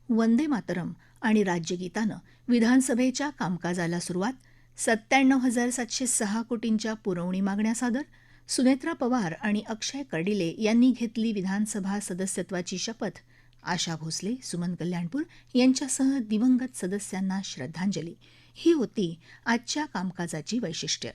वंदे मातरम आणि राज्यगीतानं विधानसभेच्या कामकाजाला सुरुवात. 97,706 कोटींच्या पुरवणी मागण्या सादर. सुनेत्रा पवार आणि अक्षय कर्डिले यांनी घेतली विधानसभा सदस्यत्वाची शपथ. आशा भोसले, सुमन कल्याणपूर यांच्यासह दिवंगत सदस्यांना श्रद्धांजली. ही होती आजच्या कामकाजाची वैशिष्ट्य.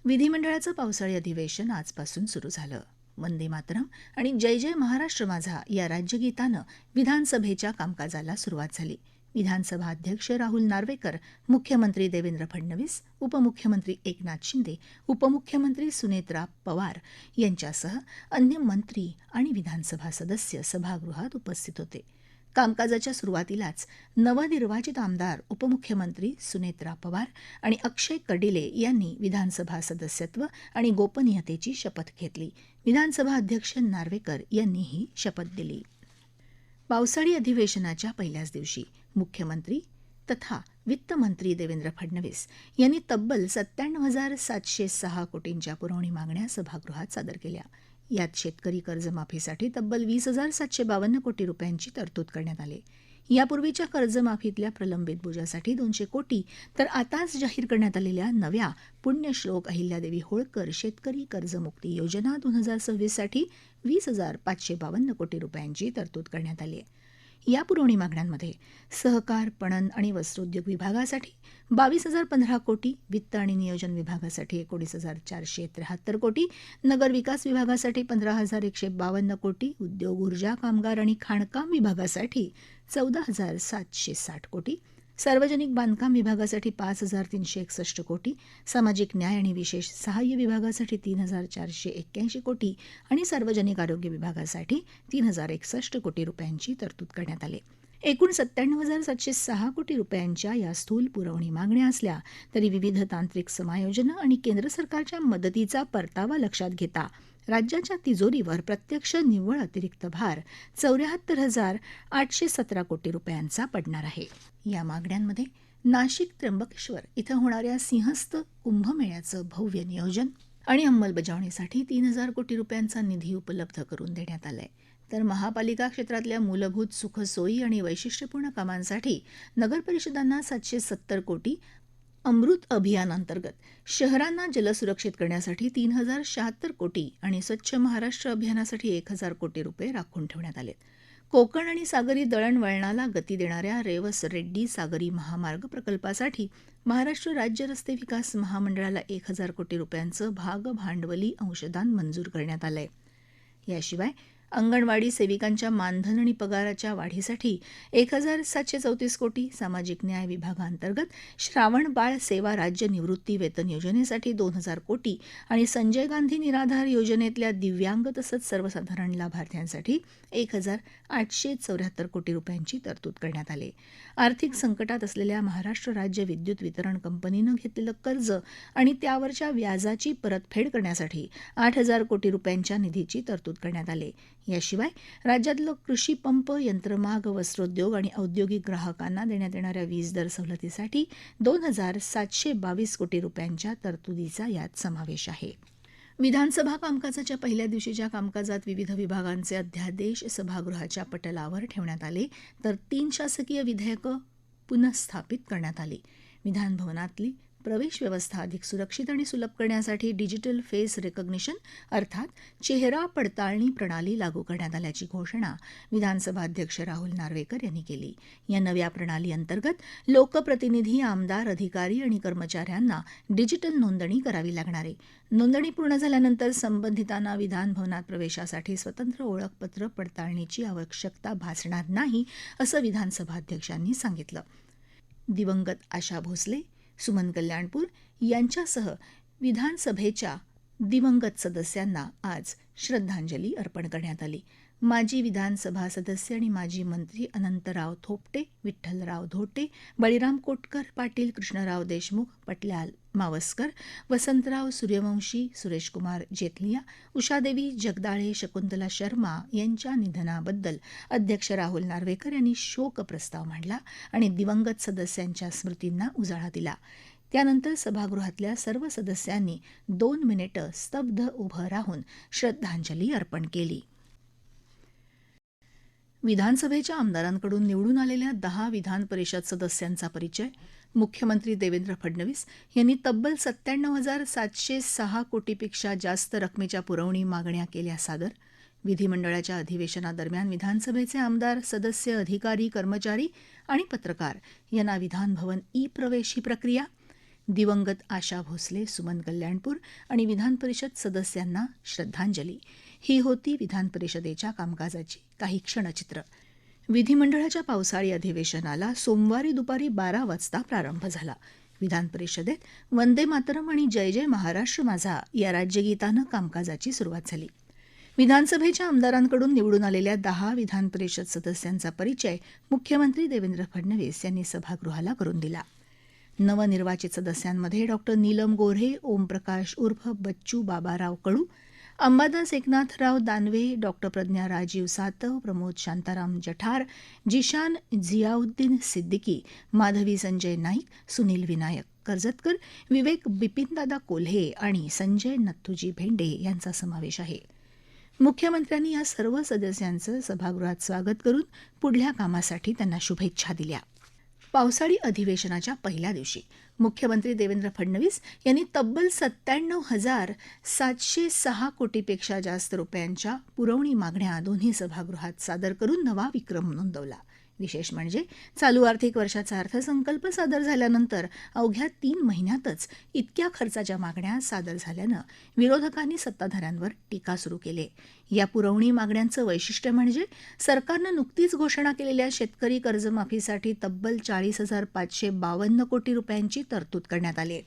विधिमंडळाचं पावसाळी अधिवेशन आजपासून सुरू झालं. वंदे मातरम आणि जय जय महाराष्ट्र माझा या राज्यगीतानं विधानसभेच्या कामकाजाला सुरुवात झाली. विधानसभा अध्यक्ष राहुल नार्वेकर, मुख्यमंत्री देवेंद्र फडणवीस, उपमुख्यमंत्री एकनाथ शिंदे, उपमुख्यमंत्री सुनेत्रा पवार यांच्यासह अन्य मंत्री आणि विधानसभा सदस्य सभागृहात उपस्थित होते. कामकाजाच्या सुरुवातीलाच नवनिर्वाचित आमदार उपमुख्यमंत्री सुनेत्रा पवार आणि अक्षय कर्डिले यांनी विधानसभा सदस्यत्व आणि गोपनीयतेची शपथ घेतली. विधानसभा अध्यक्ष नार्वेकर यांनी ही शपथ दिली. पावसाळी अधिवेशनाच्या पहिल्याच दिवशी मुख्यमंत्री तथा वित्तमंत्री देवेंद्र फडणवीस यांनी तब्बल 97,706 कोटींच्या पुरवणी मागण्या सभागृहात सादर केल्या. यात शेतकरी कर्जमाफीसाठी तब्बल 20,752 कोटी रुपयांची तरतूद करण्यात आली. यापूर्वीच्या कर्जमाफीतल्या प्रलंबित बोजासाठी 200 कोटी तर आताच जाहीर करण्यात आलेल्या नव्या पुण्यश्लोक अहिल्यादेवी होळकर शेतकरी कर्जमुक्ती योजना 2026 साठी 20,552 कोटी रुपयांची तरतूद करण्यात आली आहे. या पुरवणी मागण्यांमध्ये सहकार, पणन आणि वस्त्रोद्योग विभागासाठी 22,015 कोटी, वित्त आणि नियोजन विभागासाठी 19,473 कोटी, नगरविकास विभागासाठी 15,152 कोटी, उद्योग, ऊर्जा, कामगार आणि खाणकाम विभागासाठी 14,760 कोटी, सार्वजनिक बांधकाम विभागासाठी 5,361 कोटी, सामाजिक न्याय आणि विशेष सहाय्य विभागासाठी 3,481 कोटी आणि सार्वजनिक आरोग्य विभागासाठी 3,061 कोटी रुपयांची तरतूद करण्यात आली. एकूण 97,706 कोटी रुपयांच्या या स्थूल पुरवणी मागण्या असल्या तरी विविध तांत्रिक समायोजनं आणि केंद्र सरकारच्या मदतीचा परतावा लक्षात घेता राज्याच्या तिजोरीवर प्रत्यक्ष निव्वळ अतिरिक्त भार 74,817 कोटी रुपयांचा पडणार आहे. या मागण्यांमध्ये नाशिक त्र्यंबकेश्वर इथं होणाऱ्या सिंहस्थ कुंभमेळ्याचं भव्य नियोजन आणि अंमलबजावणीसाठी 3,000 कोटी रुपयांचा निधी उपलब्ध करून देण्यात आलाय. तर महापालिका क्षेत्रातल्या मूलभूत सुखसोयी आणि वैशिष्ट्यपूर्ण कामांसाठी नगरपरिषदांना 770 कोटी, अमृत अभियानांतर्गत शहरांना जलसुरक्षित करण्यासाठी 3,076 कोटी आणि स्वच्छ महाराष्ट्र अभियानासाठी 1,000 कोटी रुपये राखून ठेवण्यात आले. कोकण आणि सागरी दळणवळणाला गती देणाऱ्या रेवस रेड्डी सागरी महामार्ग प्रकल्पासाठी महाराष्ट्र राज्य रस्ते विकास महामंडळाला 1,000 कोटी रुपयांचं भागभांडवली अंशदान मंजूर करण्यात आलंय. याशिवाय अंगणवाडी सेविकांच्या मानधन आणि पगाराच्या वाढीसाठी 1,734 कोटी, सामाजिक न्याय विभागांतर्गत श्रावण बाळ सेवा राज्य निवृत्ती वेतन योजनेसाठी 2,000 कोटी आणि संजय गांधी निराधार योजनेतल्या दिव्यांग तसंच सर्वसाधारण लाभार्थ्यांसाठी 1,874 कोटी रुपयांची तरतूद करण्यात आली. आर्थिक संकटात असलेल्या महाराष्ट्र राज्य विद्युत वितरण कंपनीनं घेतलेलं कर्ज आणि त्यावरच्या व्याजाची परतफेड करण्यासाठी 8,000 कोटी रुपयांच्या निधीची तरतूद करण्यात आली. याशिवाय राज्यातलं कृषी पंप, यंत्रमाग, वस्त्रोद्योग आणि औद्योगिक ग्राहकांना देण्यात येणाऱ्या वीज दर सवलतीसाठी 2,722 कोटी रुपयांच्या तरतुदीचा यात समावेश आहे. विधानसभा कामकाजाच्या पहिल्या दिवशीच्या कामकाजात विविध विभागांचे अध्यादेश सभागृहाच्या पटलावर ठेवण्यात आले, तर 3 शासकीय विधेयकं पुनःस्थापित करण्यात आली. विधानभवनातली प्रवेश व्यवस्था अधिक सुरक्षित आणि सुलभ करण्यासाठी डिजिटल फेस रिकॉग्निशन अर्थात चेहरा पडताळणी प्रणाली लागू करण्यात आल्याची घोषणा विधानसभा अध्यक्ष राहुल नार्वेकर यांनी केली. या नव्या प्रणाली अंतर्गत लोकप्रतिनिधी, आमदार, अधिकारी आणि कर्मचाऱ्यांना डिजिटल नोंदणी करावी लागणार आहे. नोंदणी पूर्ण झाल्यानंतर संबंधितांना विधानभवनात प्रवेशासाठी स्वतंत्र ओळखपत्र पडताळणीची आवश्यकता भासणार नाही, असं विधानसभा अध्यक्षांनी सांगितलं. दिवंगत आशा भोसले, सुमन कल्याणपूर यांच्यासह विधानसभेच्या दिवंगत सदस्यांना आज श्रद्धांजली अर्पण करण्यात आली. माजी विधानसभा सदस्य आणि माजी मंत्री अनंतराव थोपटे, विठ्ठलराव धोटे, बळीराम कोटकर पाटील, कृष्णराव देशमुख, पटल्याल मावस्कर, वसंतराव सूर्यवंशी, सुरेशकुमार जेतलिया, उषादेवी जगदाळे, शकुंतला शर्मा यांच्या निधनाबद्दल अध्यक्ष राहुल नार्वेकर यांनी शोक प्रस्ताव मांडला आणि दिवंगत सदस्यांच्या स्मृतींना उजाळा दिला. त्यानंतर सभागृहातल्या सर्व सदस्यांनी 2 मिनिटं स्तब्ध उभं राहून श्रद्धांजली अर्पण केली. विधानसभेच्या आमदारांकडून निवडून आलेल्या 10 विधान परिषद सदस्यांचा परिचय. मुख्यमंत्री देवेंद्र फडणवीस यांनी तब्बल 97,706 कोटीपेक्षा जास्त रकमेच्या पुरवणी मागण्या केल्या सादर. विधिमंडळाच्या अधिवेशनादरम्यान विधानसभेचे आमदार, सदस्य, अधिकारी, कर्मचारी आणि पत्रकार यांना विधानभवन ई प्रवेश ही प्रक्रिया. दिवंगत आशा भोसले, सुमन कल्याणपूर आणि विधानपरिषद सदस्यांना श्रद्धांजली. ही होती विधानपरिषदेच्या कामकाजाची काही क्षणचित्र. विधिमंडळाच्या पावसाळी अधिवेशनाला सोमवारी दुपारी 12 वाजता प्रारंभ झाला. विधानपरिषदेत वंदे मातरम आणि जय जय महाराष्ट्र माझा या राज्यगीतानं कामकाजाची सुरुवात झाली. विधानसभेच्या आमदारांकडून निवडून आलेल्या 10 विधानपरिषद सदस्यांचा परिचय मुख्यमंत्री देवेंद्र फडणवीस यांनी सभागृहाला करून दिला. नवनिर्वाचित सदस्यांमध्ये डॉ. नीलम गोऱ्हे, ओमप्रकाश उर्फ बच्चू बाबाराव कडू, अंबादास एकनाथराव दानवे, डॉ. प्रज्ञा राजीव सातव, प्रमोद शांताराम जठार, जिशान झियाउद्दीन सिद्दीकी, माधवी संजय नाईक, सुनील विनायक कर्जतकर, विवेक बिपिनदादा कोल्हे आणि संजय नथ्थूजी भेंडे यांचा समावेश आहे. मुख्यमंत्र्यांनी या सर्व सदस्यांचं सभागृहात स्वागत करून पुढल्या कामासाठी त्यांना शुभेच्छा दिल्या. पावसाळी अधिवेशनाच्या पहिल्या दिवशी मुख्यमंत्री देवेंद्र फडणवीस यांनी तब्बल 97,706 कोटीपेक्षा जास्त रुपयांच्या पुरवणी मागण्या दोन्ही सभागृहात सादर करून नवा विक्रम नोंदवला. विशेष म्हणजे चालू आर्थिक वर्षाचा अर्थसंकल्प सादर झाल्यानंतर अवघ्या 3 महिन्यातच इतक्या खर्चाच्या मागण्या सादर झाल्यानं विरोधकांनी सत्ताधाऱ्यांवर टीका सुरू केली. या पुरवणी मागण्यांचं वैशिष्ट्य म्हणजे सरकारनं नुकतीच घोषणा केलेल्या शेतकरी कर्जमाफीसाठी तब्बल 40,552 कोटी रुपयांची तरतूद करण्यात आली.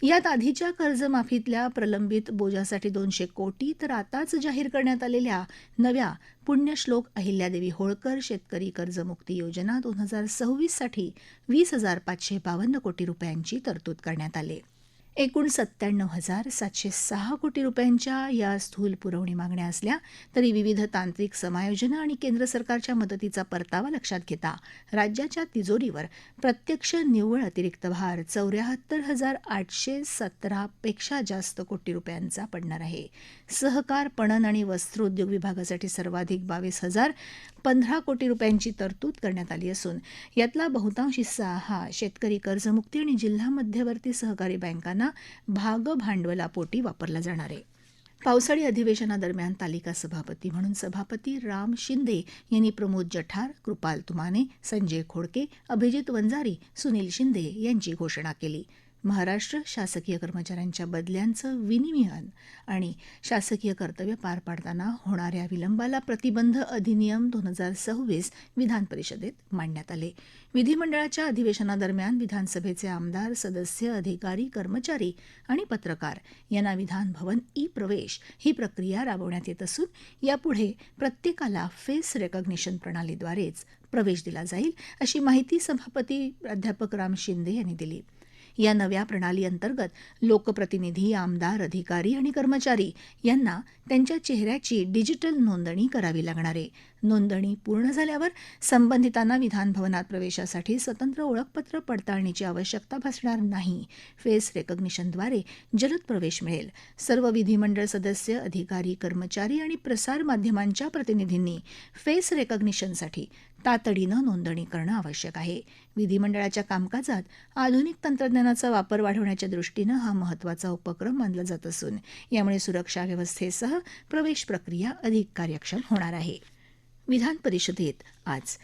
यात आधीच्या कर्जमाफीतल्या प्रलंबित बोजासाठी 200 कोटी तर आताच जाहीर करण्यात आलेल्या नव्या पुण्यश्लोक अहिल्यादेवी होळकर शेतकरी कर्जमुक्ती योजना 2026 साठी 20,552 कोटी रुपयांची तरतूद करण्यात आली. एकूण 97,706 कोटी रुपयांच्या या स्थूल पुरवणी मागण्या असल्या तरी विविध तांत्रिक समायोजनं आणि केंद्र सरकारच्या मदतीचा परतावा लक्षात घेता राज्याच्या तिजोरीवर प्रत्यक्ष निव्वळ अतिरिक्त भार 74,817 पेक्षा जास्त कोटी रुपयांचा पडणार आहे. सहकार, पणन आणि वस्त्रोद्योग विभागासाठी सर्वाधिक 22,015 कोटी रुपयांची तरतूद करण्यात आली असून यातला बहुतांश हिस्सा हा शेतकरी कर्जमुक्ती आणि जिल्हा मध्यवर्ती सहकारी बँकांना भागभांडवलापोटी वापरला जाणार आहे. पावसाळी अधिवेशनादरम्यान तालिका सभापती म्हणून सभापती राम शिंदे यांनी प्रमोद जठार, कृपाल तुमाने, संजय खोडके, अभिजित वंजारी, सुनील शिंदे यांची घोषणा केली. महाराष्ट्र शासकीय कर्मचाऱ्यांच्या बदल्यांचं विनिमयन आणि शासकीय कर्तव्य पार पाडताना होणाऱ्या विलंबाला प्रतिबंध अधिनियम 2026 विधान परिषदेत मांडण्यात आले. विधिमंडळाच्या अधिवेशनादरम्यान विधानसभेचे आमदार, सदस्य, अधिकारी, कर्मचारी आणि पत्रकार यांना विधानभवन ई प्रवेश ही प्रक्रिया राबवण्यात येत असून यापुढे प्रत्येकाला फेस रेकॉग्निशन प्रणालीद्वारेच प्रवेश दिला जाईल, अशी माहिती सभापती प्राध्यापक राम शिंदे यांनी दिली. या नव्या प्रणाली अंतर्गत लोकप्रतिनिधी, आमदार, अधिकारी आणि कर्मचारी यांना त्यांच्या चेहऱ्याची डिजिटल नोंदणी करावी लागणार आहे. नोंदणी पूर्ण झाल्यावर संबंधितांना विधानभवनात प्रवेशासाठी स्वतंत्र ओळखपत्र पडताळणीची आवश्यकता भासणार नाही. फेस रेकॉग्निशनद्वारे जलद प्रवेश मिळेल. सर्व विधिमंडळ सदस्य, अधिकारी, कर्मचारी आणि प्रसार माध्यमांच्या प्रतिनिधींनी फेस रेकॉग्निशनसाठी तातडीनं नोंदणी करणं आवश्यक आहे. विधिमंडळाच्या कामकाजात आधुनिक तंत्रज्ञानाचा वापर वाढवण्याच्या दृष्टीनं हा महत्त्वाचा उपक्रम मानला जात असून यामुळे सुरक्षा व्यवस्थेसह प्रवेश प्रक्रिया अधिक कार्यक्षम होणार आहे. विधान परिषदेत आज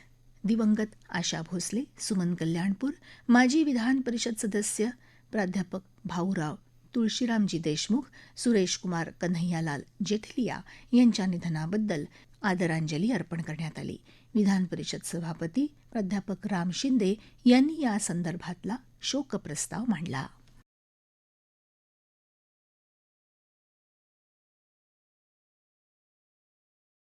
दिवंगत आशा भोसले, सुमन कल्याणपूर, माजी विधान परिषद सदस्य प्राध्यापक भाऊराव तुळशीरामजी देशमुख, सुरेश कुमार कन्हैयालाल जेठलिया यांच्या निधनाबद्दल आदरांजली अर्पण करण्यात आली. विधान परिषद सभापती प्राध्यापक राम शिंदे यांनी या संदर्भातला शोकप्रस्ताव मांडला.